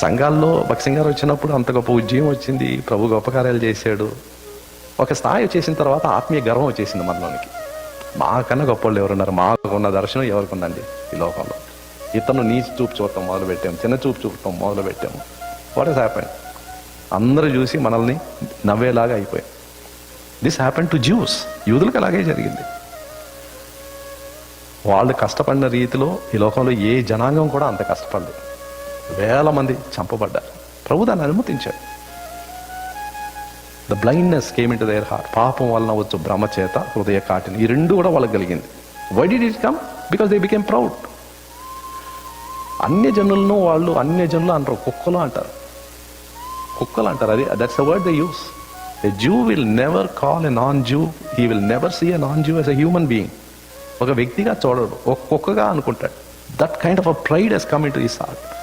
సంఘాల్లో భక్సింగ్ గారు వచ్చినప్పుడు అంత గొప్ప ఉద్యమం వచ్చింది, ప్రభు గొప్ప కార్యాలు చేశాడు. ఒక స్థాయి వచ్చేసిన తర్వాత ఆత్మీయ గర్వం వచ్చేసింది మనలోనికి. మాకన్నా గొప్ప వాళ్ళు ఎవరున్నారు, మాకున్న దర్శనం ఎవరికి ఉందండి ఈ లోకంలో. ఇతను నీచి చూపు చూడటం మొదలు పెట్టాము, చిన్న చూపు చూడటం మొదలు పెట్టాము. What is happened? అందరూ చూసి మనల్ని నవ్వేలాగా అయిపోయాయి. This happened to juice. యూదులకు అలాగే జరిగింది. వాళ్ళు కష్టపడిన రీతిలో ఈ లోకంలో ఏ జనాంగం కూడా అంత కష్టపడలేదు. వేల మంది చంపబడ్డారు. ప్రభు దాన్ని అనుమతించాడు. The blindness came into their heart. పాపం వలన వచ్చు భ్రమ చేత హృదయ కాటిని, ఈ రెండు కూడా వాళ్ళకి కలిగింది. Why did it come? Because they became proud. అన్యజనులను వాళ్ళు అన్యజనులు అంటారు, కుక్కలు అంటారు, కుక్కలు అంటారు. అది that's the word they use. A Jew will never call a non-Jew, he will never see a non-Jew as a human being. ఒక వ్యక్తిగా చూడడు, ఒక కుక్కగా అనుకుంటాడు. That kind of a pride he's come into his heart.